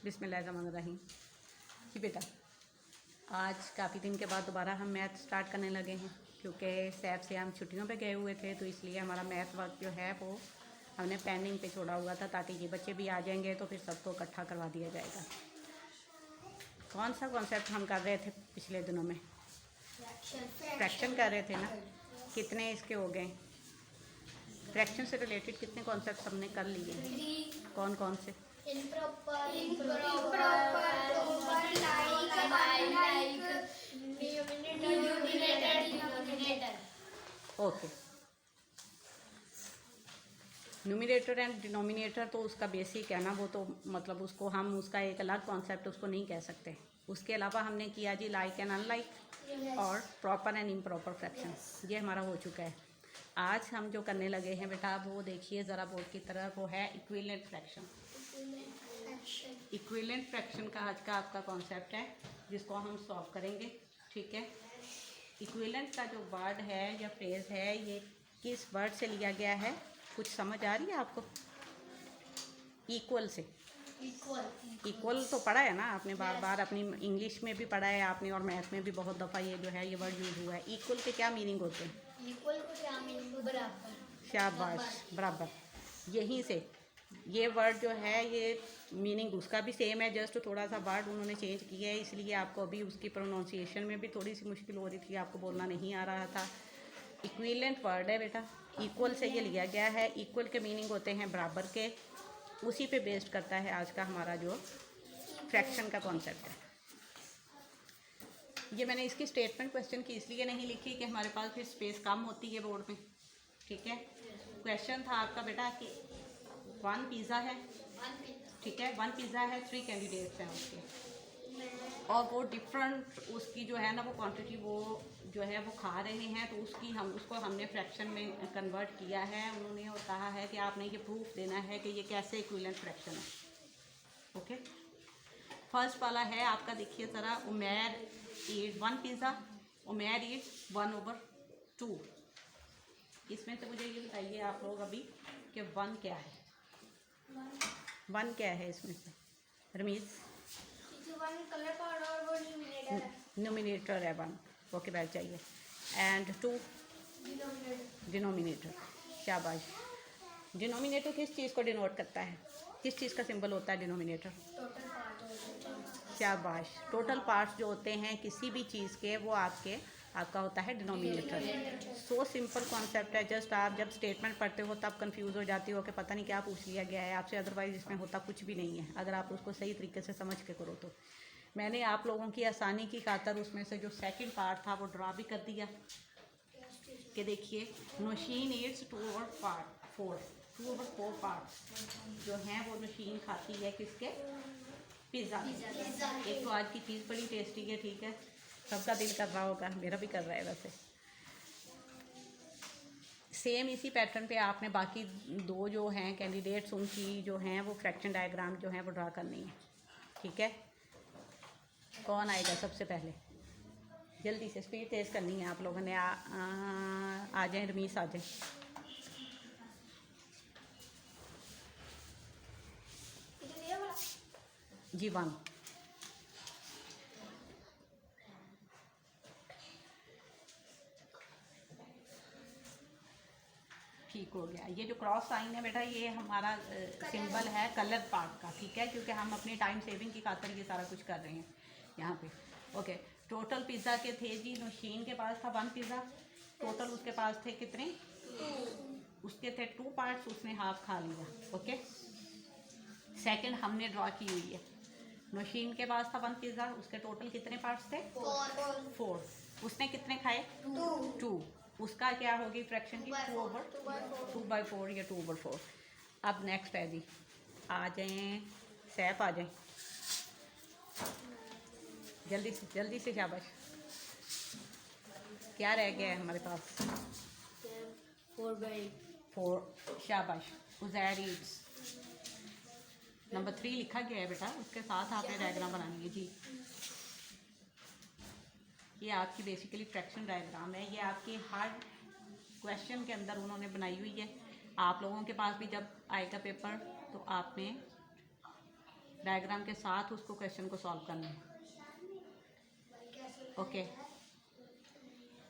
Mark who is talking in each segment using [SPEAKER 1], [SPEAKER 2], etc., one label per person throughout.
[SPEAKER 1] बिस्मिल्लाहिर्रहमानिर्रहीम। जी बेटा, आज काफ़ी दिन के बाद दोबारा हम मैथ स्टार्ट करने लगे हैं, क्योंकि सैफ से हम छुट्टियों पे गए हुए थे, तो इसलिए हमारा मैथ वर्क जो है वो हमने पेंडिंग पे छोड़ा हुआ था, ताकि ये बच्चे भी आ जाएंगे तो फिर सबको इकट्ठा करवा दिया जाएगा। कौन सा कॉन्सेप्ट हम कर रहे थे पिछले दिनों में? फ्रैक्शन कर रहे थे ना। कितने इसके हो गए? फ्रैक्शन से रिलेटेड कितने कॉन्सेप्ट हमने कर लिए? कौन कौन से? ओके, न्यूमिनेटर एंड डिनोमिनेटर तो उसका बेसिक है ना, वो तो मतलब उसको हम उसका एक अलग कॉन्सेप्ट उसको नहीं कह सकते। उसके अलावा हमने किया जी लाइक एंड अनलाइक और प्रॉपर एंड इम्प्रॉपर फ्रैक्शन, ये हमारा हो चुका है। आज हम जो करने लगे हैं बेटा, वो देखिए ज़रा बोर्ड की तरफ, वो है इक्विवेलेंट फ्रैक्शन। इक्विवेलेंट फ्रैक्शन का आज का आपका कॉन्सेप्ट है, जिसको हम सॉल्व करेंगे। ठीक है, इक्विवेलेंट का जो वर्ड है या फ्रेज है, ये किस वर्ड से लिया गया है? कुछ समझ आ रही है आपको? इक्वल से। इक्वल तो पढ़ा है ना आपने, बार बार अपनी इंग्लिश में भी पढ़ा है आपने, और मैथ में भी बहुत दफ़ा ये जो है ये वर्ड यूज हुआ है। इक्वल के क्या मीनिंग होते हैं?
[SPEAKER 2] इक्वल को क्या मीनिंग? बराबर।
[SPEAKER 1] शाबाश, बराबर। यहीं से ये वर्ड जो है ये मीनिंग उसका भी सेम है, जस्ट थोड़ा सा वर्ड उन्होंने चेंज किया है, इसलिए आपको अभी उसकी प्रोनाउंसिएशन में भी थोड़ी सी मुश्किल हो रही थी, आपको बोलना नहीं आ रहा था। इक्विवेलेंट वर्ड है बेटा, इक्वल से ये लिया गया है। इक्वल के मीनिंग होते हैं बराबर के, उसी पे बेस्ड करता है आज का हमारा जो फ्रैक्शन का कॉन्सेप्ट है। ये मैंने इसकी स्टेटमेंट क्वेश्चन की इसलिए नहीं लिखी कि हमारे पास फिर स्पेस कम होती है बोर्ड में। ठीक है, क्वेश्चन था आपका बेटा कि 1 पिज़्ज़ा है, ठीक है, 1 पिज़्ज़ा है, 3 कैंडिडेट्स हैं उसके, और वो डिफरेंट उसकी जो है ना वो क्वांटिटी वो जो है वो खा रहे हैं, तो उसको हमने फ्रैक्शन में कन्वर्ट किया है उन्होंने, और कहा है कि आपने ये प्रूफ देना है कि ये कैसे इक्विवेलेंट फ्रैक्शन है। ओके, फर्स्ट वाला है आपका, देखिए ज़रा, उमैर ईट 1 पिज़्ज़ा, उमैर ईट 1/2। इसमें से मुझे ये बताइए आप लोग अभी कि 1 क्या है? 1 क्या है इसमें से? रमीज?
[SPEAKER 2] कलर पाउडर और वो न्यूमिनेटर है।
[SPEAKER 1] न्यूमिनेटर है 1, ओके बैठ चाहिए। And 2 denominator. शाबाश। डिनोमिनेटर किस चीज़ को डिनोट करता है? किस चीज़ का सिंबल होता है डिनोमिनेटर? शाबाश। टोटल पार्ट्स जो होते हैं किसी भी चीज़ के, वो आपका होता है डिनोमिनेटर। सो सिंपल कॉन्सेप्ट है, जस्ट आप जब स्टेटमेंट पढ़ते हो तब कंफ्यूज हो जाती हो कि पता नहीं क्या पूछ लिया गया है आपसे, अदरवाइज इसमें होता कुछ भी नहीं है अगर आप उसको सही तरीके से समझ के करो तो। मैंने आप लोगों की आसानी की खातर उसमें से जो सेकंड पार्ट था वो ड्रा भी कर दिया कि देखिए, नौशीन ईट्स 2/4 पार्ट्स जो हैं वो नौशीन खाती है किसके? पिज़्ज़ा। एक तो आज की चीज़ बड़ी टेस्टी है, ठीक है, सबका दिल कर रहा होगा, मेरा भी कर रहा है वैसे। सेम इसी पैटर्न पे आपने बाकी 2 जो हैं कैंडिडेट्स, उनकी जो हैं वो फ्रैक्शन डायग्राम जो हैं वो ड्रा करनी है। ठीक है, कौन आएगा सबसे पहले? जल्दी से, स्पीड तेज़ करनी है आप लोगों ने। आ जाएं रमीस, आ जाएं। जी 1। ठीक हो गया। ये जो क्रॉस साइन है बेटा, ये हमारा सिंबल है कलर पार्ट का, ठीक है, क्योंकि हम अपनी टाइम सेविंग की खातिर ये सारा कुछ कर रहे हैं यहाँ पे। ओके, टोटल पिज़्ज़ा के थे जी, नौशीन के पास था 1 पिज़्ज़ा, टोटल उसके पास थे कितने? 2। उसके थे 2 पार्ट्स, उसने हाफ खा लिया। ओके, सेकंड हमने ड्रॉ की हुई है, नौशीन के पास था 1 पिज़्ज़ा, उसके टोटल कितने पार्ट्स थे? 4। उसने कितने खाए? 2। उसका क्या होगी फ्रैक्शन की? 2/4 या 2/4। अब नेक्स्ट है जी, आ जाएं सैफ, आ जाएं जल्दी से, शाबाश। क्या रह गया है हमारे पास? 4/4, शाबाश। उज़ैर ईट्स नंबर 3 लिखा गया है बेटा, उसके साथ आपने डायग्राम बनानी है जी। ये आपकी बेसिकली फ्रैक्शन डायग्राम है, ये आपकी हर क्वेश्चन के अंदर उन्होंने बनाई हुई है। आप लोगों के पास भी जब आएगा पेपर तो आपने डायग्राम के साथ उसको क्वेश्चन को सॉल्व करना है। ओके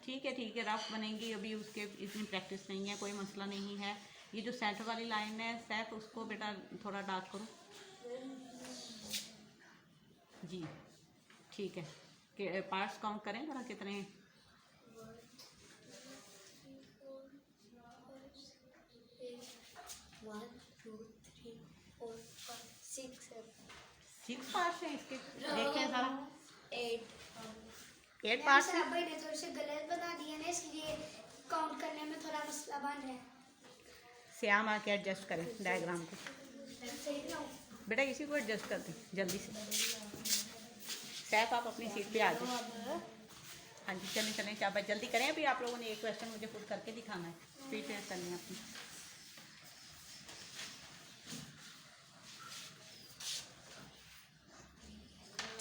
[SPEAKER 1] ठीक है, रफ बनेंगी, अभी उसके इतनी प्रैक्टिस नहीं है, कोई मसला नहीं है। ये जो सेंटर वाली लाइन है सैफ, उसको बेटा थोड़ा डार्क करो जी। ठीक है, कि पार्ट्स काउंट करें जरा कितने हैं।
[SPEAKER 2] 1 2 3 4 5 6 7
[SPEAKER 1] 6 पार्ट्स हैं इसके, देखें जरा। 8
[SPEAKER 2] 8
[SPEAKER 1] पार्ट्स हैं।
[SPEAKER 2] भाई ने थोड़े से गलत बता दिया ना, इसलिए काउंट करने में थोड़ा मसला बन रहा है।
[SPEAKER 1] श्याम आके एडजस्ट करें डायग्राम को।
[SPEAKER 2] सही ना?
[SPEAKER 1] बेटा इसी को एडजस्ट कर दें जल्दी से। सैफ आप अपनी सीट पे आ जाओ। हाँ जी चलें शाबाश, जल्दी करें। अभी आप लोगों ने एक क्वेश्चन मुझे खुद करके दिखाना है, स्पीड टेस्ट करनी है अपनी।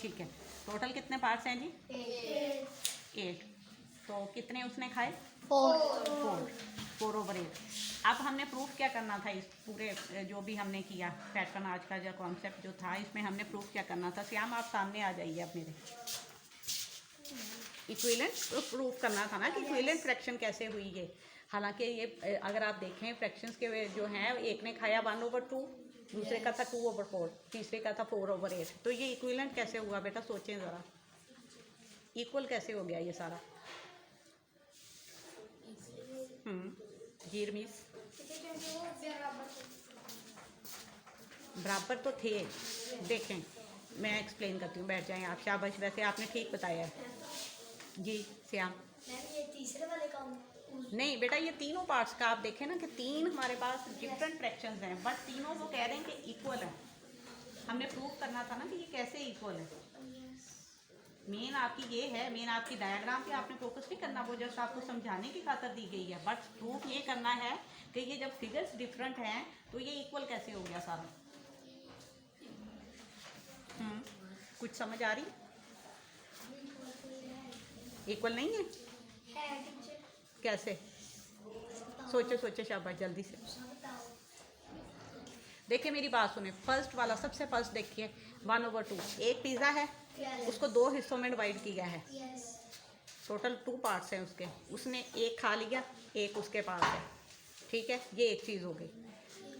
[SPEAKER 1] ठीक है, टोटल कितने पार्ट्स हैं जी? 8। तो कितने उसने खाए? 4/8। अब हमने प्रूफ क्या करना था इस पूरे जो भी हमने किया पैटर्न, आज का जो कॉन्सेप्ट जो था इसमें हमने प्रूफ क्या करना था। श्याम आप सामने आ जाइए अब मेरे। इक्विवेलेंट प्रूफ करना था ना कि इक्विवेलेंट फ्रैक्शन कैसे हुई ये। हालांकि ये अगर आप देखें फ्रैक्शंस के जो हैं, एक ने खाया 1/2, दूसरे का था 2/4, तीसरे का था 4/8। तो ये इक्विवेलेंट कैसे हुआ बेटा, सोचें ज़रा, इक्वल कैसे हो गया ये सारा? जी रमीस, बराबर तो थे। देखें मैं एक्सप्लेन करती हूँ, बैठ जाएं आप। शाबाश, वैसे आपने ठीक बताया है जी श्याम।
[SPEAKER 2] ये तीसरे वाले का
[SPEAKER 1] नहीं बेटा, ये तीनों पार्ट्स का आप देखें ना कि 3 हमारे पास डिफरेंट फ्रैक्शंस हैं, बट तीनों वो कह रहे हैं कि इक्वल है। हमने प्रूव करना था ना कि ये कैसे इक्वल है। मेन आपकी ये है, मेन आपकी डायग्राम पे आपने फोकस नहीं करना, वो जस्ट आपको समझाने की खातिर दी गई है। बट प्रूफ ये करना है कि ये जब फिगर्स डिफरेंट हैं तो ये इक्वल कैसे हो गया सारा। कुछ समझ आ रही? इक्वल नहीं है कैसे? सोचो शाबाश, जल्दी से देखिए मेरी बात सुने। फर्स्ट वाला सबसे फर्स्ट देखिए 1/2। एक पिज़्ज़ा है, उसको 2 हिस्सों में डिवाइड किया है। टोटल 2 पार्ट्स हैं उसके, उसने एक खा लिया, एक उसके पास है। ठीक है, ये एक चीज़ हो गई।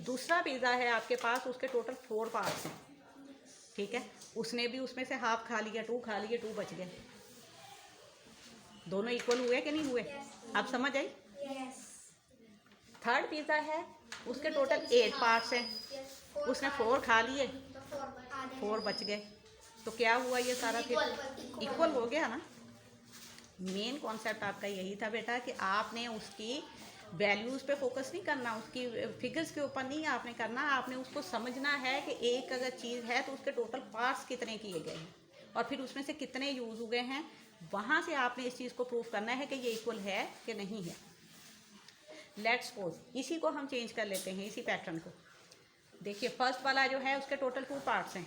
[SPEAKER 1] दूसरा पिज़्ज़ा है आपके पास, उसके टोटल 4 पार्ट्स हैं। ठीक है, उसने भी उसमें से हाफ खा लिया, 2 खा लिए, 2 बच गए। दोनों इक्वल हुए कि नहीं हुए? आप समझ आई? थर्ड पिज़्ज़ा है, उसके टोटल 8 पार्ट्स हैं, उसने 4 खा लिए, 4 बच गए। तो क्या हुआ ये सारा? फिर इक्वल हो गया ना। मेन कॉन्सेप्ट आपका यही था बेटा कि आपने उसकी वैल्यूज़ पे फोकस नहीं करना, उसकी फिगर्स के ऊपर नहीं आपने करना। आपने उसको समझना है कि एक अगर चीज़ है तो उसके टोटल पार्ट्स कितने किए गए हैं और फिर उसमें से कितने यूज़ हुए हैं। वहाँ से आपने इस चीज़ को प्रूफ करना है कि ये इक्वल है कि नहीं है। लेट्स सपोज इसी को हम चेंज कर लेते हैं, इसी पैटर्न को। देखिए फर्स्ट वाला जो है उसके टोटल 2 पार्ट्स हैं,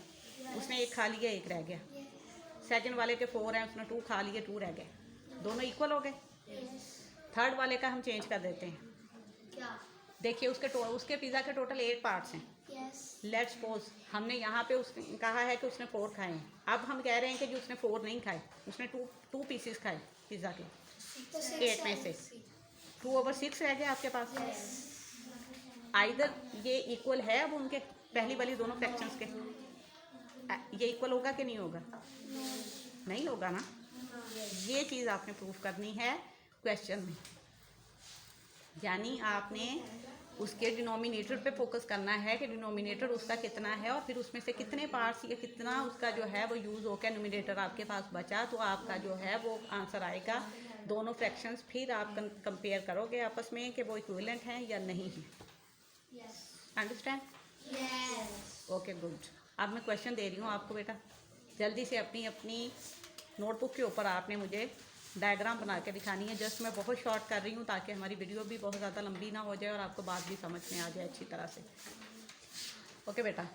[SPEAKER 1] उसने एक खा लिया, एक रह गया। सेकंड वाले के 4 हैं, उसने 2 खा लिए, 2 रह गए। दोनों इक्वल हो गए। थर्ड वाले का हम चेंज कर देते हैं। देखिए उसके पिज़्ज़ा के टोटल 8 पार्ट्स हैं। लेट्स सपोज हमने यहाँ पे उसने कहा है कि उसने 4 खाए हैं। अब हम कह रहे हैं कि जो उसने 4 नहीं खाए, उसने 2 पीसेस खाए पिज़्ज़ा के 8 में से। 2/6 रह गया आपके पास। आइदर ये इक्वल है अब उनके पहली वाली दोनों फ्रैक्शंस के। ये इक्वल होगा कि नहीं होगा? नहीं होगा ना। ये चीज़ आपने प्रूफ करनी है क्वेश्चन में, यानी आपने उसके डिनोमिनेटर पे फोकस करना है कि डिनोमिनेटर उसका कितना है और फिर उसमें से कितने पार्ट्स या कितना उसका जो है वो यूज़ होकर न्यूमिनेटर आपके पास बचा, तो आपका जो है वो आंसर आएगा। दोनों फ्रैक्शंस फिर आप कंपेयर करोगे आपस में कि वो इक्विवेलेंट हैं या नहीं है। अंडरस्टैंड? Okay good. अब मैं क्वेश्चन दे रही हूँ आपको बेटा, जल्दी से अपनी अपनी नोटबुक के ऊपर आपने मुझे डायग्राम बना के दिखानी है। जस्ट मैं बहुत शॉर्ट कर रही हूँ ताकि हमारी वीडियो भी बहुत ज़्यादा लंबी ना हो जाए और आपको बात भी समझ में आ जाए अच्छी तरह से। ओके बेटा,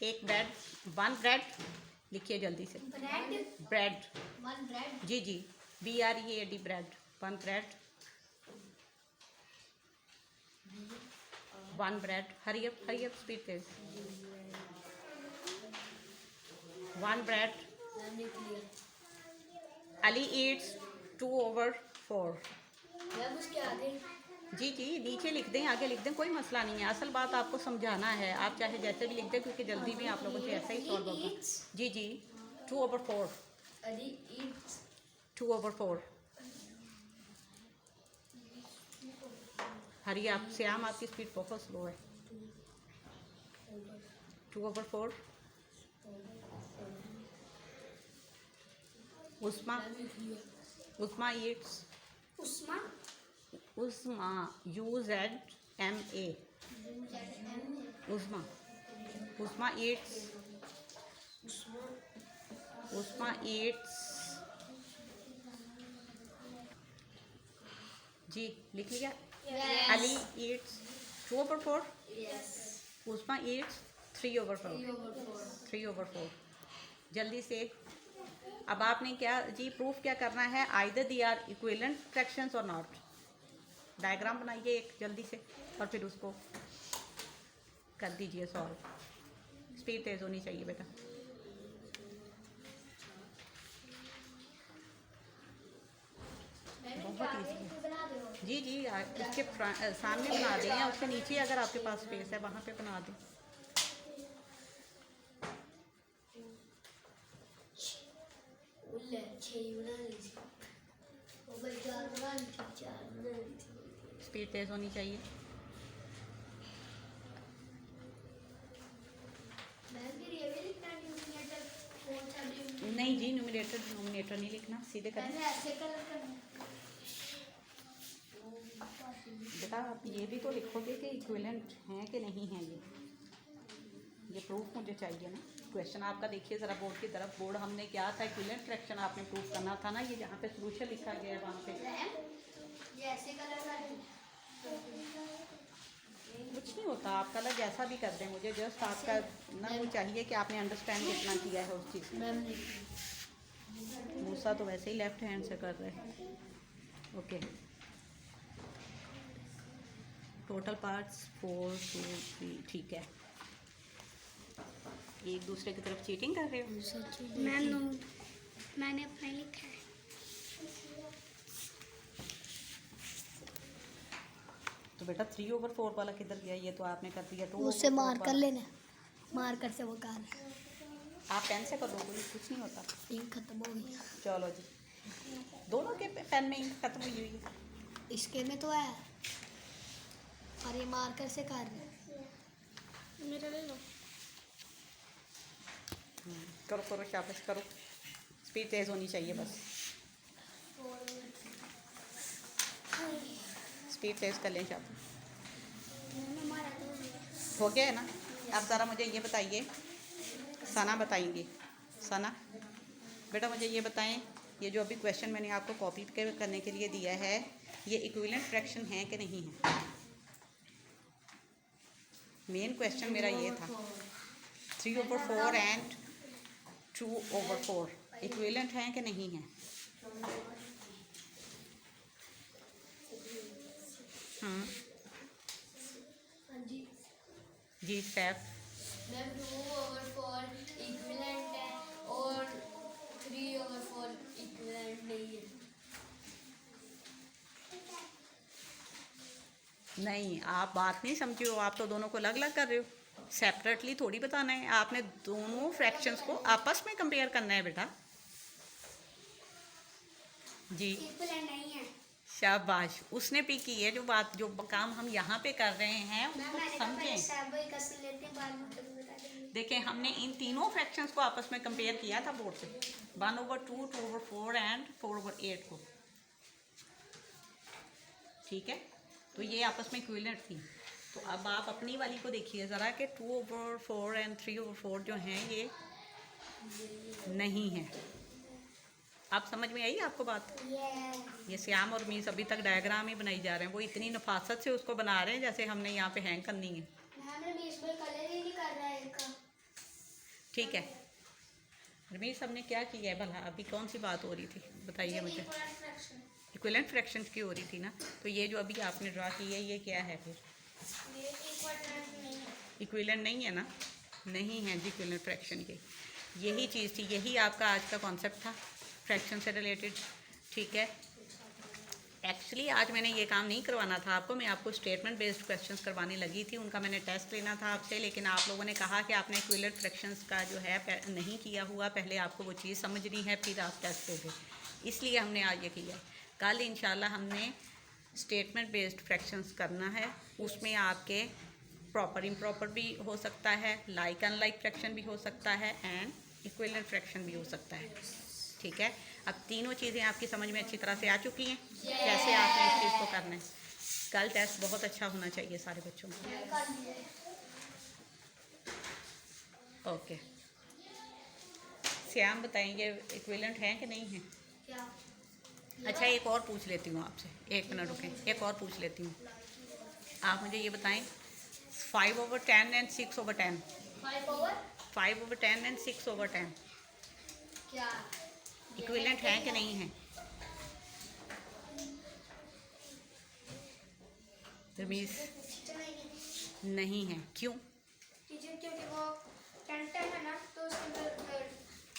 [SPEAKER 1] एक ब्रेड, 1 ब्रेड लिखिए जल्दी से। Bread,
[SPEAKER 2] 1 bread.
[SPEAKER 1] जी जी, BREAD bread, 1 bread. 1 bread. Hurry up, speed तेज. 1 bread. Ali eats 2/4.
[SPEAKER 2] मैम उसके आगे
[SPEAKER 1] जी जी नीचे लिख दें, आगे लिख दें, कोई मसला नहीं है. असल बात आपको समझाना है, आप चाहे जैसे भी लिख दें क्योंकि जल्दी में आप लोगों से ऐसा ही सॉल्व होगा. जी जी 2/4.
[SPEAKER 2] अली eats
[SPEAKER 1] 2/4. हरी आप श्याम आपकी स्पीड बहुत स्लो है. 2/4. उस्मा eats.
[SPEAKER 2] उस्मा
[SPEAKER 1] उस्मा UZMA. उस्मा eats. जी लिख लिया. Ali eats 2/4.
[SPEAKER 2] Yes
[SPEAKER 1] Usma eats 3/4. 3/4. जल्दी से. अब आपने क्या जी प्रूफ क्या करना है, either they are equivalent fractions और नॉट. डायग्राम बनाइए एक जल्दी से और फिर उसको कर दीजिए सॉल्व. स्पीड तेज होनी चाहिए बेटा. बहुत ईजी है. जी जी उसके सामने बना दें या उसके नीचे अगर आपके पास स्पेस है वहाँ पे बना दें. स्पीड तेज होनी चाहिए. नहीं जी न्यूमरेटर डिनोमिनेटर नहीं लिखना, सीधे करना. बेटा आप ये भी तो लिखोगे कि इक्विवेलेंट हैं कि नहीं हैं. ये प्रूफ मुझे चाहिए ना. क्वेश्चन आपका देखिए ज़रा बोर्ड की तरफ. बोर्ड हमने क्या था, इक्विवेलेंट फ्रैक्शन आपने प्रूफ करना था ना. ये जहाँ पे सोल्यूशन लिखा गया है वहाँ पे कुछ नहीं होता. आप कलर जैसा भी कर दें, मुझे जस्ट आपका ना वो चाहिए कि आपने अंडरस्टैंड कितना किया है उस चीज़ को. मूसा तो वैसे ही लेफ्ट हैंड से कर रहे हैं. Okay total parts 4 2 3. ठीक है. एक दूसरे की तरफ चीटिंग कर रहे हो.
[SPEAKER 2] मैंने अपना लिखा है.
[SPEAKER 1] तो बेटा 3/4 वाला किधर गया. ये तो आपने कर दिया 2/4.
[SPEAKER 2] उससे मार कर लेना, मार कर से वो कर.
[SPEAKER 1] आप पेन से कर दो, कुछ नहीं होता.
[SPEAKER 2] इंक खत्म हो गई.
[SPEAKER 1] चलो जी. दोनों के पेन में इंक खत्म हुई हुई है.
[SPEAKER 2] इसके में तो है और ये मार्कर से कर रहे. मेरा ले लो.
[SPEAKER 1] करो करो शाबाश करो. स्पीड तेज़ होनी चाहिए बस. स्पीड तेज़ कर लें शाबाश. हो गया है ना. अब ज़रा मुझे ये बताइए, सना बताएंगी. सना बेटा मुझे ये बताएं, ये जो अभी क्वेश्चन मैंने आपको कॉपी करने के लिए दिया है, ये इक्विवेलेंट फ्रैक्शन है कि नहीं है. मेन क्वेश्चन मेरा ये था. 3/4 एंड 2/4 इक्विवेलेंट हैं कि नहीं है. जी स्टेप.
[SPEAKER 2] मैम 2/4 इक्विवेलेंट है और 3/4 इक्विवेलेंट नहीं है.
[SPEAKER 1] नहीं आप बात नहीं समझे हो. आप तो दोनों को अलग अलग कर रहे हो. सेपरेटली थोड़ी बताना है. आपने दोनों फ्रैक्शंस को आपस में कंपेयर करना है बेटा. जी
[SPEAKER 2] इक्विवेलेंट नहीं है.
[SPEAKER 1] शाबाश. उसने भी की है जो बात, जो काम हम यहाँ पे कर रहे हैं उसको समझें. देखें हमने इन तीनों फ्रैक्शंस को आपस में कंपेयर किया था बोर्ड से. 1/2 2/4 एंड 4/8 को. ठीक है. तो ये आपस में इक्विवेलेंट थी. तो अब आप अपनी वाली को देखिए ज़रा कि 2/4 एंड 3/4 जो हैं ये नहीं है. आप समझ में आई आपको बात. ये श्याम और मीस अभी तक डायग्राम ही बनाई जा रहे हैं. वो इतनी नफासत से उसको बना रहे हैं जैसे हमने यहाँ पे हैंग करनी है. ठीक है. रमीश हमने क्या किया है भला. अभी कौन सी बात हो रही थी बताइए मुझे. इक्विवेलेंट फ्रैक्शंस की हो रही थी ना. तो ये जो अभी आपने ड्रा की है ये क्या है फिर. इक्विवेलेंट नहीं है ना, नहीं है जी इक्विवेलेंट फ्रैक्शन के। यही चीज़ थी, यही आपका आज का कॉन्सेप्ट था फ्रैक्शन से रिलेटेड, ठीक है। एक्चुअली आज मैंने ये काम नहीं करवाना था आपको, मैं आपको स्टेटमेंट बेस्ड क्वेश्चंस करवाने लगी थी, उनका मैंने टेस्ट लेना था आपसे, लेकिन आप लोगों ने कहा कि आपने इक्विवेलेंट फ्रैक्शंस का जो है नहीं किया हुआ, पहले आपको वो चीज़ समझनी है फिर आप टेस्ट दोगे, इसलिए हमने आज ये किया। कल इंशाल्लाह हमने स्टेटमेंट बेस्ड फ्रैक्शंस करना है, उसमें आपके प्रॉपर इम्प्रॉपर भी हो सकता है, लाइक अनलाइक फ्रैक्शन भी हो सकता है एंड इक्विवेलेंट फ्रैक्शन भी हो सकता है, ठीक है। अब तीनों चीज़ें आपकी समझ में अच्छी तरह से आ चुकी हैं, कैसे आपने इस चीज़ को करना है। कल टेस्ट बहुत अच्छा होना चाहिए सारे बच्चों को। ओके, श्याम बताएंगे इक्विवेलेंट हैं कि नहीं हैं?
[SPEAKER 2] क्या?
[SPEAKER 1] अच्छा एक और पूछ लेती हूँ आपसे, 1 मिनट रुकें, एक और पूछ लेती हूँ। आप मुझे ये बताएं 5/10 एंड 6/10। 5/10 एंड 6/10
[SPEAKER 2] क्या?
[SPEAKER 1] इक्विवेलेंट हैं कि नहीं हैं? रमीज नहीं है, क्यों?
[SPEAKER 2] टीचर क्योंकि वो 10 है ना, तो उसके अंदर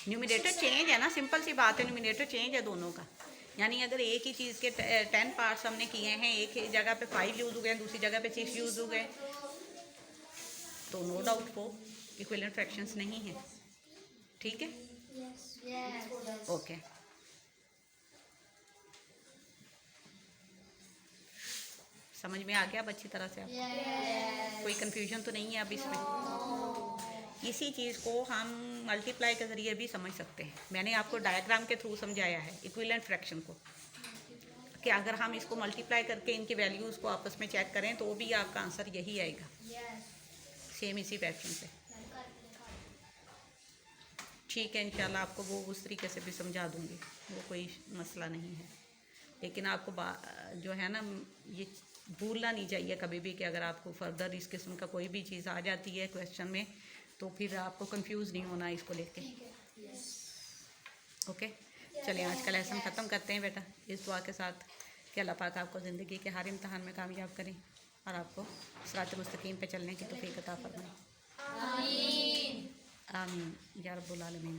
[SPEAKER 1] न्यूमिनेटर चेंज है ना, सिंपल सी बात है, न्यूमिनेटर चेंज है दोनों का। यानी अगर एक ही चीज़ के 10 पार्ट्स हमने किए हैं, एक ही जगह पे 5 यूज़ हो गए, दूसरी जगह पे 6 यूज़ हो गए, तो नो डाउट वो इक्विवेलेंट फ्रैक्शंस नहीं है, ठीक है। ओके, समझ में आ गया अब अच्छी तरह से आपको? कोई कंफ्यूजन तो नहीं है अब इसमें? इसी चीज़ को हम मल्टीप्लाई के ज़रिए भी समझ सकते हैं। मैंने आपको डायग्राम के थ्रू समझाया है इक्विवेलेंट फ्रैक्शन को, कि अगर हम इसको मल्टीप्लाई करके इनकी वैल्यूज़ को आपस में चेक करें तो भी आपका आंसर यही आएगा, सेम इसी पैटर्न से, ठीक है। इंशाल्लाह आपको वो उस तरीके से भी समझा दूँगी, वो कोई मसला नहीं है। लेकिन आपको जो है ना, ये भूलना नहीं चाहिए कभी भी कि अगर आपको फर्दर इस किस्म का कोई भी चीज़ आ जाती है क्वेश्चन में, तो फिर आपको कंफ्यूज नहीं होना इसको लेके। ओके, चलिए आज का लेसन ख़त्म करते हैं बेटा इस दुआ के साथ कि अल्लाह पाक आपको ज़िंदगी के हर इम्तहान में कामयाब करें और आपको सिरात मुस्तकीम पे चलने की तौफीक अता फरमाएं। आमीन या रब्बुल आलमीन।